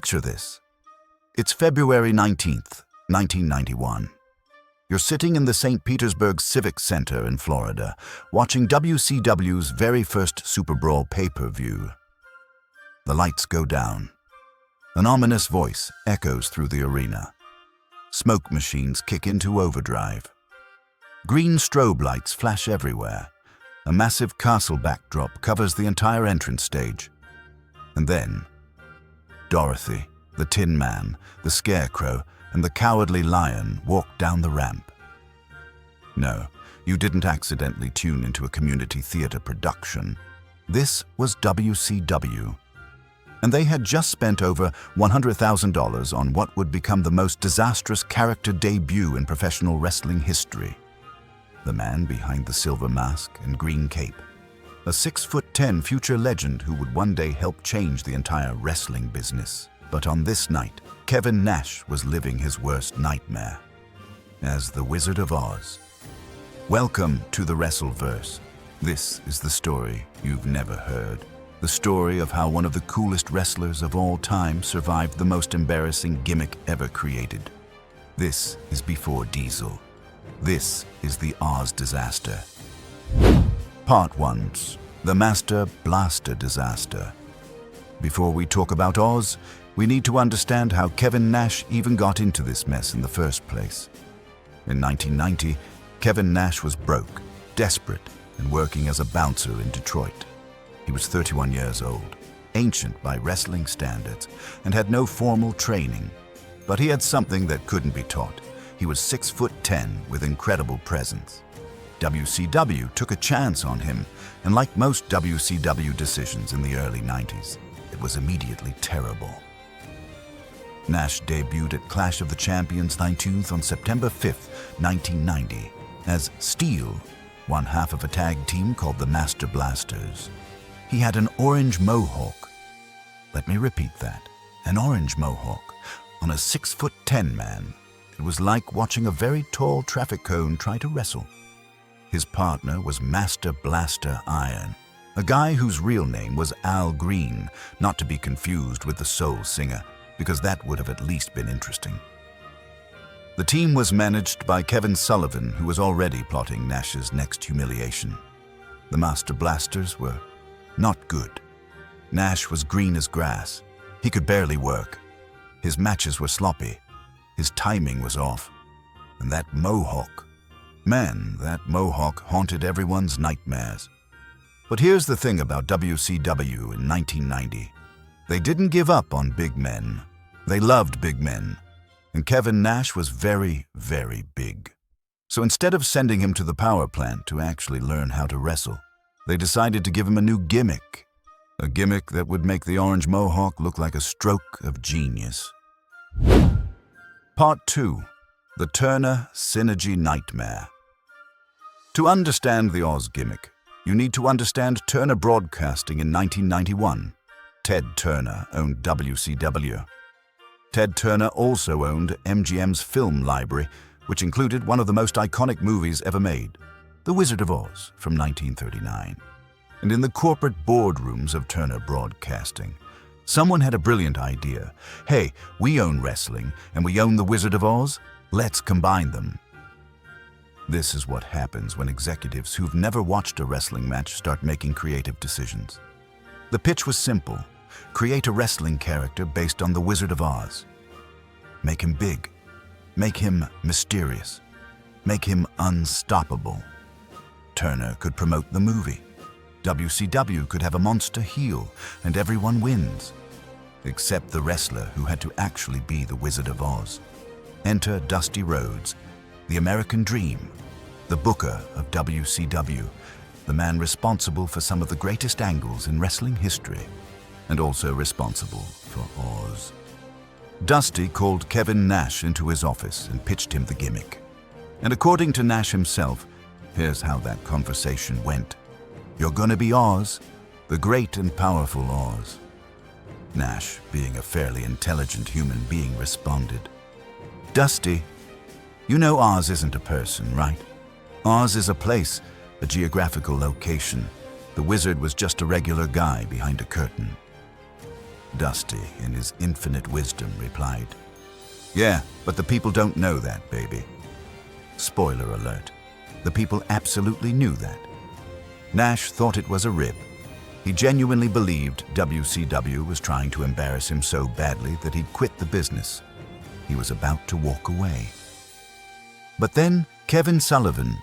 Picture this. It's February 19th, 1991. You're sitting in the St. Petersburg Civic Center in Florida, watching WCW's very first SuperBrawl pay-per-view. The lights go down. An ominous voice echoes through the arena. Smoke machines kick into overdrive. Green strobe lights flash everywhere. A massive castle backdrop covers the entire entrance stage. And then, Dorothy, the Tin Man, the Scarecrow, and the Cowardly Lion walk down the ramp. No, you didn't accidentally tune into a community theater production. This was WCW. And they had just spent over $100,000 on what would become the most disastrous character debut in professional wrestling history. The man behind the silver mask and green cape. A 6'10" future legend who would one day help change the entire wrestling business. But on this night, Kevin Nash was living his worst nightmare as the Wizard of Oz. Welcome to the Wrestleverse. This is the story you've never heard. The story of how one of the coolest wrestlers of all time survived the most embarrassing gimmick ever created. This is before Diesel. This is the Oz disaster. Part 1. The Master Blaster Disaster. Before we talk about Oz, we need to understand how Kevin Nash even got into this mess in the first place. In 1990, Kevin Nash was broke, desperate, and working as a bouncer in Detroit. He was 31 years old, ancient by wrestling standards, and had no formal training. But he had something that couldn't be taught. He was 6'10" with incredible presence. WCW took a chance on him, and like most WCW decisions in the early 90s, it was immediately terrible. Nash debuted at Clash of the Champions 19th on September 5th, 1990, as Steel, one half of a tag team called the Master Blasters. He had an orange mohawk. Let me repeat that. An orange mohawk on a 6'10" man. It was like watching a very tall traffic cone try to wrestle. His partner was Master Blaster Iron, a guy whose real name was Al Green, not to be confused with the soul singer, because that would have at least been interesting. The team was managed by Kevin Sullivan, who was already plotting Nash's next humiliation. The Master Blasters were not good. Nash was green as grass. He could barely work. His matches were sloppy. His timing was off. And that mohawk. Man, that mohawk haunted everyone's nightmares. But here's the thing about WCW in 1990. They didn't give up on big men. They loved big men. And Kevin Nash was very, very big. So instead of sending him to the power plant to actually learn how to wrestle, they decided to give him a new gimmick. A gimmick that would make the orange mohawk look like a stroke of genius. Part 2. The Turner Synergy Nightmare. To understand the Oz gimmick, you need to understand Turner Broadcasting in 1991. Ted Turner owned WCW. Ted Turner also owned MGM's film library, which included one of the most iconic movies ever made, The Wizard of Oz from 1939. And in the corporate boardrooms of Turner Broadcasting, someone had a brilliant idea. Hey, we own wrestling and we own The Wizard of Oz. Let's combine them. This is what happens when executives who've never watched a wrestling match start making creative decisions. The pitch was simple. Create a wrestling character based on The Wizard of Oz. Make him big. Make him mysterious. Make him unstoppable. Turner could promote the movie. WCW could have a monster heel, and everyone wins. Except the wrestler who had to actually be the Wizard of Oz. Enter Dusty Rhodes, the American Dream, the booker of WCW, the man responsible for some of the greatest angles in wrestling history, and also responsible for Oz. Dusty called Kevin Nash into his office and pitched him the gimmick. And according to Nash himself, here's how that conversation went. You're gonna be Oz, the great and powerful Oz. Nash, being a fairly intelligent human being, responded, Dusty, you know Oz isn't a person, right? Oz is a place, a geographical location. The wizard was just a regular guy behind a curtain. Dusty, in his infinite wisdom, replied, "Yeah, but the people don't know that, baby." Spoiler alert. The people absolutely knew that. Nash thought it was a rib. He genuinely believed WCW was trying to embarrass him so badly that he'd quit the business. He was about to walk away. But then Kevin Sullivan,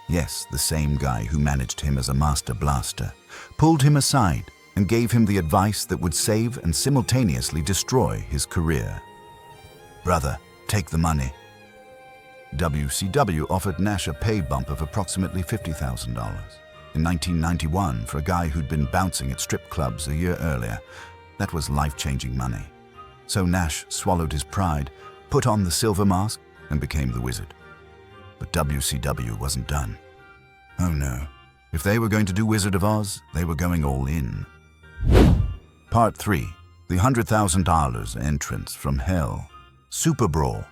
yes, the same guy who managed him as a master blaster, pulled him aside and gave him the advice that would save and simultaneously destroy his career. "Brother, take the money." WCW offered Nash a pay bump of approximately $50,000. In 1991, for a guy who'd been bouncing at strip clubs a year earlier, that was life-changing money. So Nash swallowed his pride, put on the silver mask, and became the Wizard. But WCW wasn't done. Oh no. If they were going to do Wizard of Oz, they were going all in. Part 3. The $100,000 entrance from hell. SuperBrawl.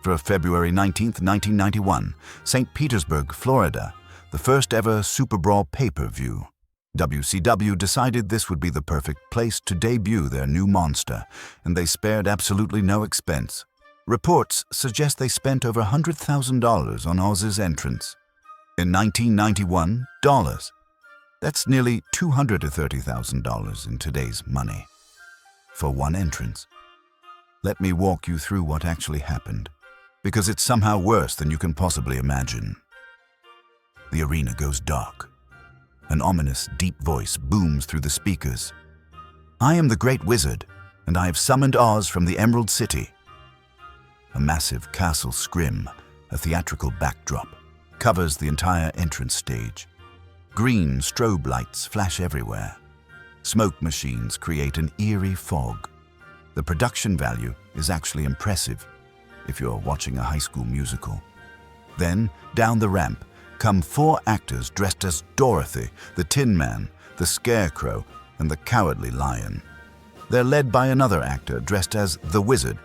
For February 19th, 1991, St. Petersburg, Florida, the first ever SuperBrawl pay-per-view. WCW decided this would be the perfect place to debut their new monster, and they spared absolutely no expense. Reports suggest they spent over $100,000 on Oz's entrance. In 1991 dollars. That's nearly $230,000 in today's money. For one entrance. Let me walk you through what actually happened, because it's somehow worse than you can possibly imagine. The arena goes dark. An ominous, deep voice booms through the speakers. "I am the Great Wizard, and I have summoned Oz from the Emerald City." A massive castle scrim, a theatrical backdrop, covers the entire entrance stage. Green strobe lights flash everywhere. Smoke machines create an eerie fog. The production value is actually impressive if you're watching a high school musical. Then, down the ramp, come 4 actors dressed as Dorothy, the Tin Man, the Scarecrow, and the Cowardly Lion. They're led by another actor dressed as the Wizard,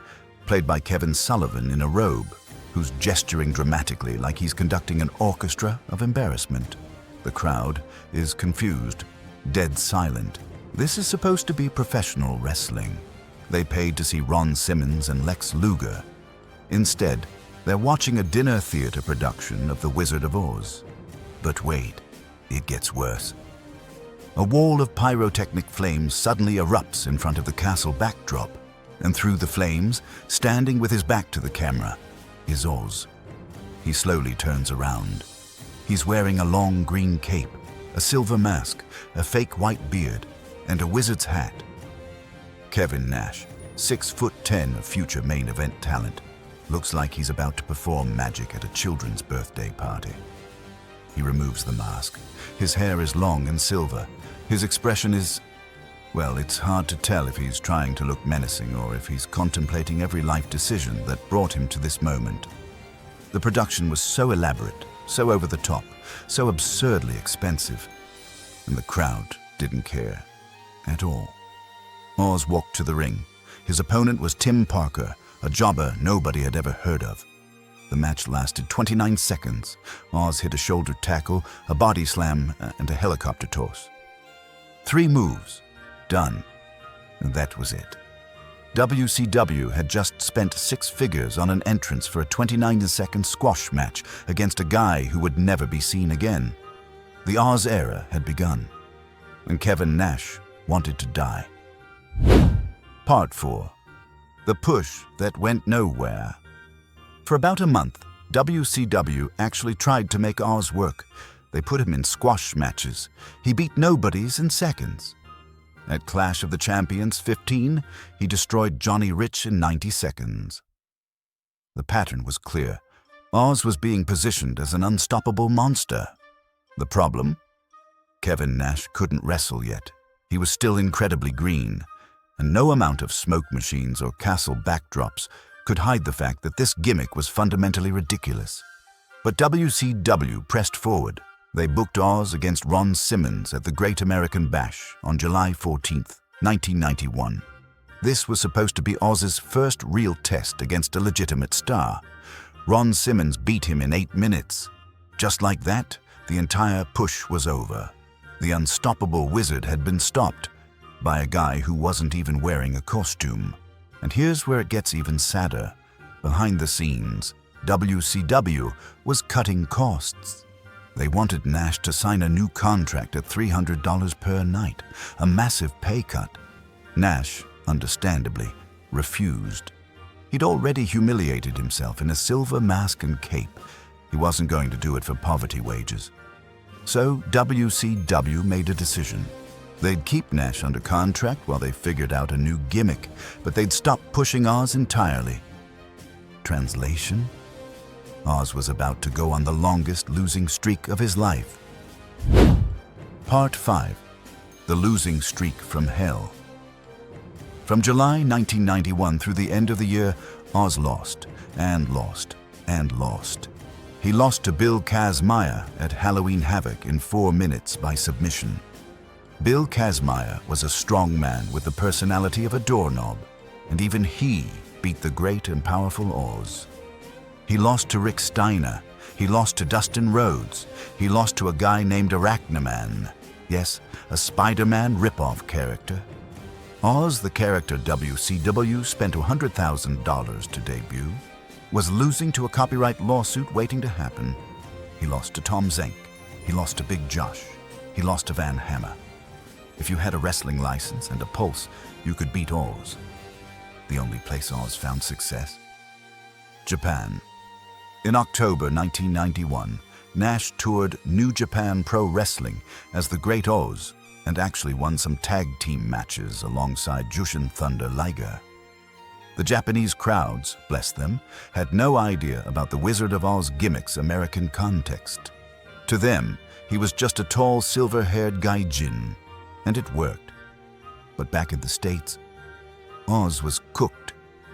played by Kevin Sullivan in a robe, who's gesturing dramatically like he's conducting an orchestra of embarrassment. The crowd is confused, dead silent. This is supposed to be professional wrestling. They paid to see Ron Simmons and Lex Luger. Instead, they're watching a dinner theater production of The Wizard of Oz. But wait, it gets worse. A wall of pyrotechnic flames suddenly erupts in front of the castle backdrop, and through the flames, standing with his back to the camera, is Oz. He slowly turns around. He's wearing a long green cape, a silver mask, a fake white beard, and a wizard's hat. Kevin Nash, 6'10" of future main event talent, looks like he's about to perform magic at a children's birthday party. He removes the mask. His hair is long and silver. His expression is, well, it's hard to tell if he's trying to look menacing or if he's contemplating every life decision that brought him to this moment. The production was so elaborate, so over the top, so absurdly expensive, and the crowd didn't care at all. Oz walked to the ring. His opponent was Tim Parker, a jobber nobody had ever heard of. The match lasted 29 seconds. Oz hit a shoulder tackle, a body slam, and a helicopter toss. 3 moves. Done. And that was it. WCW had just spent 6 figures on an entrance for a 29-second squash match against a guy who would never be seen again. The Oz era had begun, and Kevin Nash wanted to die. Part 4. The push that went nowhere. For about a month, WCW actually tried to make Oz work. They put him in squash matches. He beat nobodies in seconds. At Clash of the Champions 15, he destroyed Johnny Rich in 90 seconds. The pattern was clear. Oz was being positioned as an unstoppable monster. The problem? Kevin Nash couldn't wrestle yet. He was still incredibly green, and no amount of smoke machines or castle backdrops could hide the fact that this gimmick was fundamentally ridiculous. But WCW pressed forward. They booked Oz against Ron Simmons at the Great American Bash on July 14, 1991. This was supposed to be Oz's first real test against a legitimate star. Ron Simmons beat him in 8 minutes. Just like that, the entire push was over. The unstoppable wizard had been stopped. by a guy who wasn't even wearing a costume. And here's where it gets even sadder. Behind the scenes, WCW was cutting costs. They wanted Nash to sign a new contract at $300 per night, a massive pay cut. Nash, understandably, refused. He'd already humiliated himself in a silver mask and cape. He wasn't going to do it for poverty wages. So WCW made a decision. They'd keep Nash under contract while they figured out a new gimmick, but they'd stop pushing Oz entirely. Translation? Oz was about to go on the longest losing streak of his life. Part 5. The Losing Streak from Hell. From July 1991 through the end of the year, Oz lost, and lost, and lost. He lost to Bill Kazmaier at Halloween Havoc in 4 minutes by submission. Bill Kazmaier was a strong man with the personality of a doorknob, and even he beat the great and powerful Oz. He lost to Rick Steiner. He lost to Dusty Rhodes. He lost to a guy named Arachnaman. Yes, a Spider-Man rip-off character. Oz, the character WCW spent $100,000 to debut, was losing to a copyright lawsuit waiting to happen. He lost to Tom Zenk. He lost to Big Josh. He lost to Van Hammer. If you had a wrestling license and a pulse, you could beat Oz. The only place Oz found success. Japan. In October 1991, Nash toured New Japan Pro Wrestling as the Great Oz and actually won some tag team matches alongside Jushin Thunder Liger. The Japanese crowds, bless them, had no idea about the Wizard of Oz gimmick's American context. To them, he was just a tall, silver-haired gaijin, and it worked. But back in the States, Oz was cooked.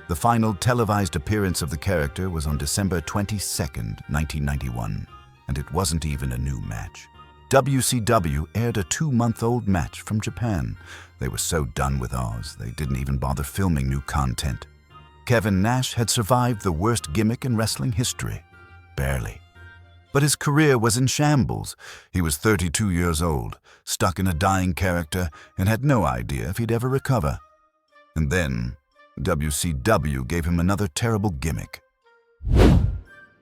The final televised appearance of the character was on December 22nd, 1991, and it wasn't even a new match. WCW aired a 2-month-old match from Japan. They were so done with Oz, they didn't even bother filming new content. Kevin Nash had survived the worst gimmick in wrestling history. Barely. But his career was in shambles. He was 32 years old, stuck in a dying character, and had no idea if he'd ever recover. And then, WCW gave him another terrible gimmick.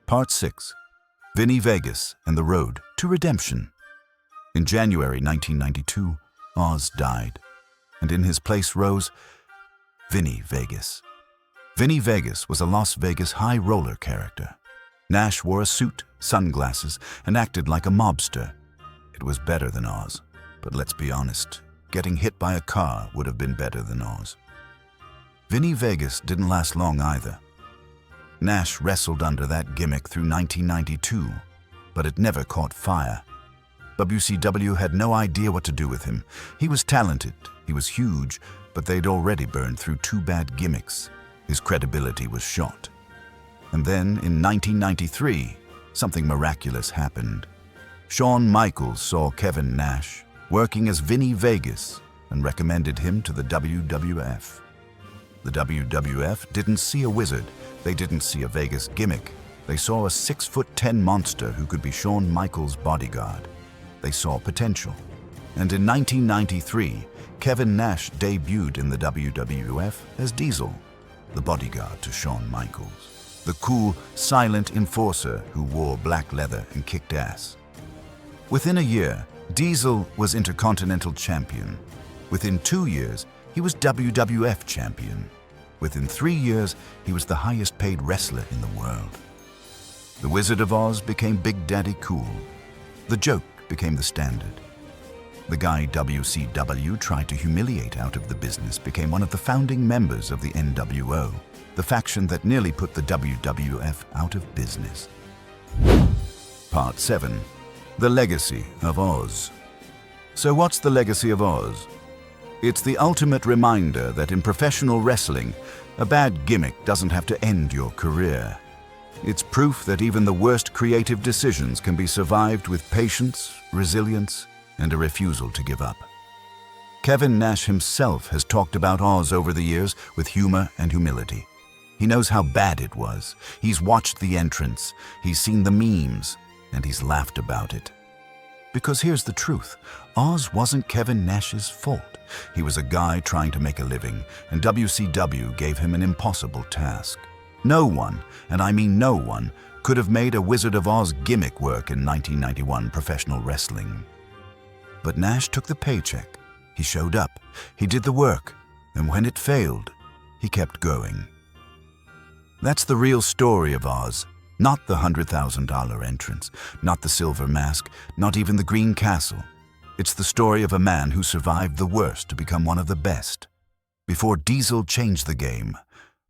Part 6. Vinny Vegas and the Road to Redemption. In January 1992, Oz died, and in his place rose Vinny Vegas. Vinny Vegas was a Las Vegas high roller character. Nash wore a suit, sunglasses, and acted like a mobster. It was better than Oz, but let's be honest, getting hit by a car would have been better than Oz. Vinny Vegas didn't last long either. Nash wrestled under that gimmick through 1992, but it never caught fire. WCW had no idea what to do with him. He was talented, he was huge, but they'd already burned through 2 bad gimmicks. His credibility was shot. And then, in 1993, something miraculous happened. Shawn Michaels saw Kevin Nash working as Vinny Vegas and recommended him to the WWF. The WWF didn't see a wizard. They didn't see a Vegas gimmick. They saw a 6'10" monster who could be Shawn Michaels' bodyguard. They saw potential. And in 1993, Kevin Nash debuted in the WWF as Diesel, the bodyguard to Shawn Michaels, the cool, silent enforcer who wore black leather and kicked ass. Within a year, Diesel was Intercontinental Champion. Within 2 years, he was WWF Champion. Within 3 years, he was the highest-paid wrestler in the world. The Wizard of Oz became Big Daddy Cool. The joke became the standard. The guy WCW tried to humiliate out of the business became one of the founding members of the NWO, the faction that nearly put the WWF out of business. Part 7. The Legacy of Oz. So what's the legacy of Oz? It's the ultimate reminder that in professional wrestling, a bad gimmick doesn't have to end your career. It's proof that even the worst creative decisions can be survived with patience, resilience, and a refusal to give up. Kevin Nash himself has talked about Oz over the years with humor and humility. He knows how bad it was. He's watched the entrance, he's seen the memes, and he's laughed about it. Because here's the truth. Oz wasn't Kevin Nash's fault. He was a guy trying to make a living, and WCW gave him an impossible task. No one, and I mean no one, could have made a Wizard of Oz gimmick work in 1991 professional wrestling. But Nash took the paycheck. He showed up. He did the work. And when it failed, he kept going. That's the real story of Oz. Not the $100,000 entrance, not the silver mask, not even the green castle. It's the story of a man who survived the worst to become one of the best. Before Diesel changed the game,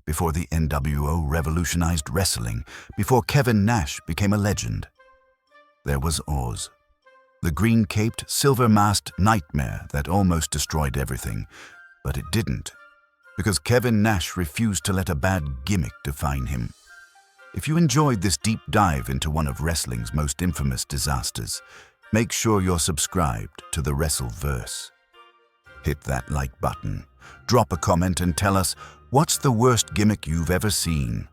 before the NWO revolutionized wrestling, before Kevin Nash became a legend, there was Oz. The green-caped, silver-masked nightmare that almost destroyed everything. But it didn't, because Kevin Nash refused to let a bad gimmick define him. If you enjoyed this deep dive into one of wrestling's most infamous disasters, make sure you're subscribed to the Wrestleverse. Hit that like button, drop a comment and tell us what's the worst gimmick you've ever seen,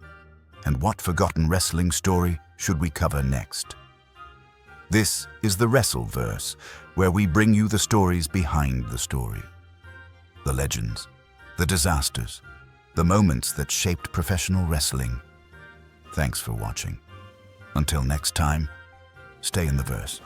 and what forgotten wrestling story should we cover next. This is the Wrestleverse, where we bring you the stories behind the story. The legends, the disasters, the moments that shaped professional wrestling. Thanks for watching. Until next time, stay in the verse.